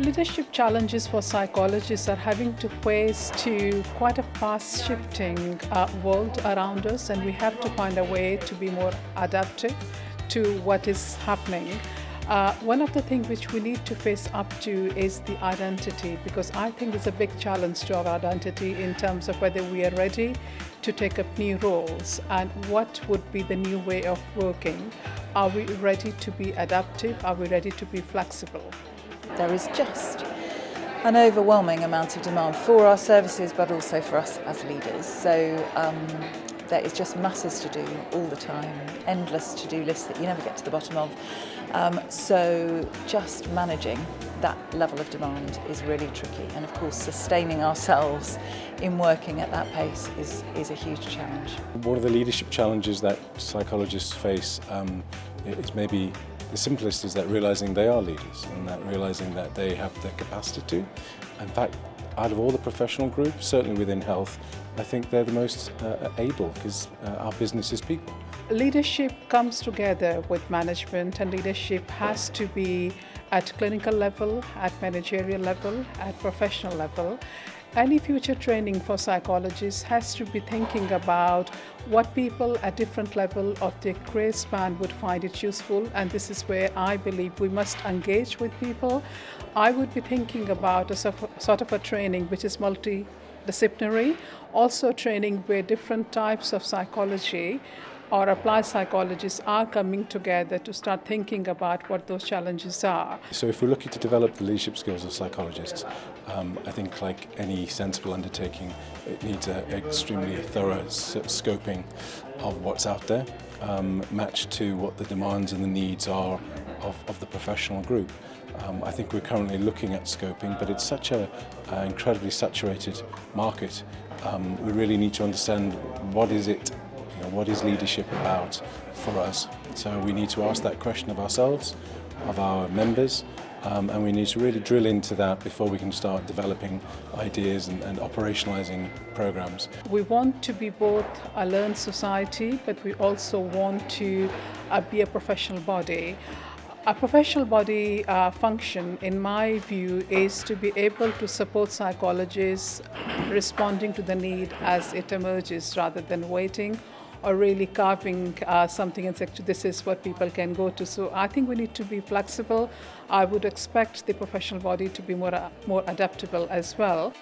Leadership challenges for psychologists are having to face to quite a fast shifting world around us, and we have to find a way to be more adaptive to what is happening. One of the things which we need to face up to is the identity, because I think it's a big challenge to our identity in terms of whether we are ready to take up new roles and what would be the new way of working. Are we ready to be adaptive? Are we ready to be flexible? There is just an overwhelming amount of demand for our services, but also for us as leaders. So there is just masses to do all the time, endless to-do lists that you never get to the bottom of. So just managing that level of demand is really tricky. And of course, sustaining ourselves in working at that pace is a huge challenge. One of the leadership challenges that psychologists face is maybe the simplest is that realising they are leaders and that realising that they have the capacity to. In fact, out of all the professional groups, certainly within health, I think they're the most able because our business is people. Leadership comes together with management, and leadership has to be at clinical level, at managerial level, at professional level. Any future training for psychologists has to be thinking about what people at different level of their career span would find it useful, and this is where I believe we must engage with people. I would be thinking about a sort of a training which is multidisciplinary, also training where different types of psychology or applied psychologists are coming together to start thinking about what those challenges are. So if we're looking to develop the leadership skills of psychologists, I think like any sensible undertaking, it needs an extremely thorough scoping of what's out there, matched to what the demands and the needs are of the professional group. I think we're currently looking at scoping, but it's such an incredibly saturated market. We really need to understand what is it. What is leadership about for us? So we need to ask that question of ourselves, of our members, and we need to really drill into that before we can start developing ideas and operationalising programs. We want to be both a learned society, but we also want to be a professional body. A professional body function, in my view, is to be able to support psychologists responding to the need as it emerges rather than waiting or really carving something and saying this is what people can go to. So I think we need to be flexible. I would expect the professional body to be more adaptable as well.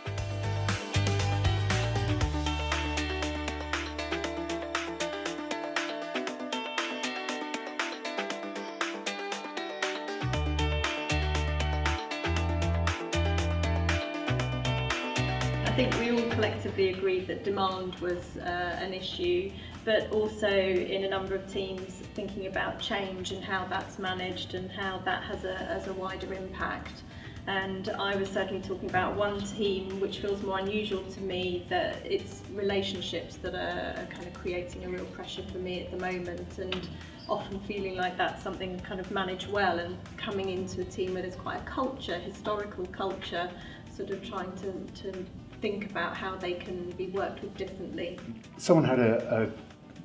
I think we all collectively agreed that demand was an issue, but also in a number of teams thinking about change and how that's managed and how that has a wider impact. And I was certainly talking about one team which feels more unusual to me, that it's relationships that are kind of creating a real pressure for me at the moment, and often feeling like that's something kind of managed well, and coming into a team where there's quite a culture, historical culture, sort of trying to think about how they can be worked with differently. Someone had a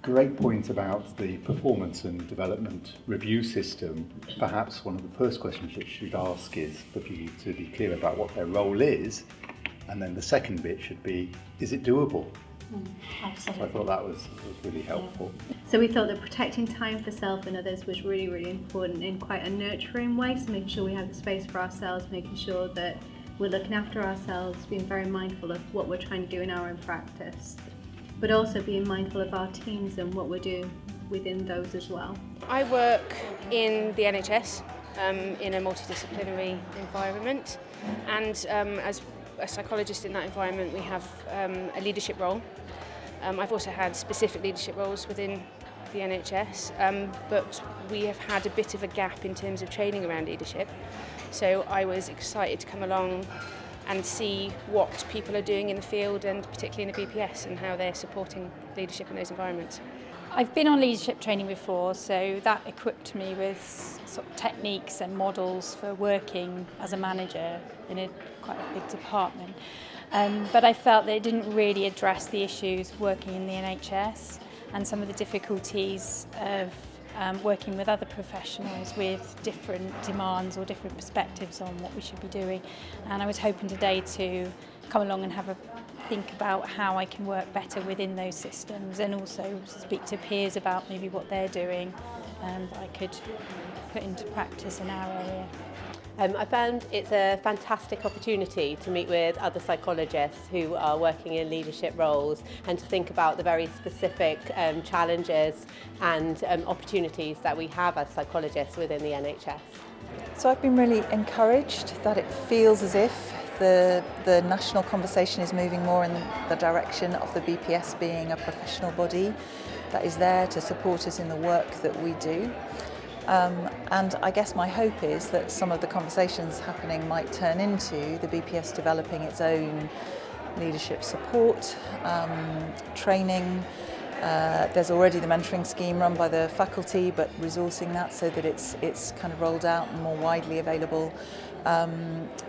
great point about the performance and development review system. Perhaps one of the first questions that you should ask is for people to be clear about what their role is, and then the second bit should be, is it doable? Absolutely. So I thought that was really helpful. So we thought that protecting time for self and others was really, really important in quite a nurturing way, so making sure we have the space for ourselves, making sure that we're looking after ourselves, being very mindful of what we're trying to do in our own practice, but also being mindful of our teams and what we're doing within those as well. I work in the NHS in a multidisciplinary environment, and as a psychologist in that environment we have a leadership role. I've also had specific leadership roles within the NHS, but we have had a bit of a gap in terms of training around leadership. So I was excited to come along and see what people are doing in the field, and particularly in the BPS, and how they're supporting leadership in those environments. I've been on leadership training before, so that equipped me with sort of techniques and models for working as a manager in quite a big department. But I felt that it didn't really address the issues working in the NHS and some of the difficulties of working with other professionals with different demands or different perspectives on what we should be doing. And I was hoping today to come along and have a think about how I can work better within those systems, and also speak to peers about maybe what they're doing that I could put into practice in our area. I found it's a fantastic opportunity to meet with other psychologists who are working in leadership roles, and to think about the very specific challenges and opportunities that we have as psychologists within the NHS. So I've been really encouraged that it feels as if the national conversation is moving more in the direction of the BPS being a professional body that is there to support us in the work that we do. And I guess my hope is that some of the conversations happening might turn into the BPS developing its own leadership support, training. There's already the mentoring scheme run by the faculty, but resourcing that so that it's kind of rolled out and more widely available.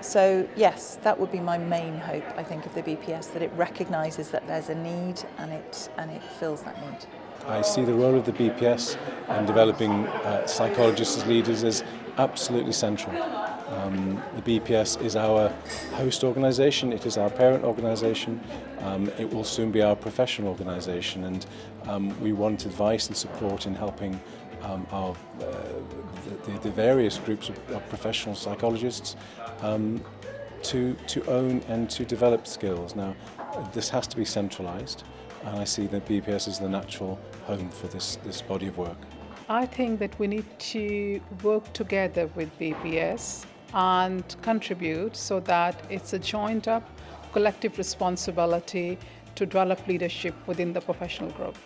So yes, that would be my main hope, I think, of the BPS, that it recognises that there's a need and it fills that need. I see the role of the BPS in developing psychologists as leaders as absolutely central. The BPS is our host organisation, it is our parent organisation, it will soon be our professional organisation, and we want advice and support in helping the various groups of professional psychologists to own and to develop skills. Now, this has to be centralised, and I see that BPS is the natural home for this body of work. I think that we need to work together with BPS and contribute so that it's a joined up collective responsibility to develop leadership within the professional group.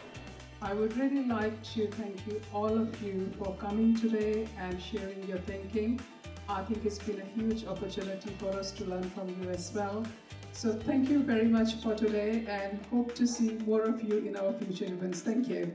I would really like to thank you, all of you, for coming today and sharing your thinking. I think it's been a huge opportunity for us to learn from you as well. So thank you very much for today, and hope to see more of you in our future events. Thank you.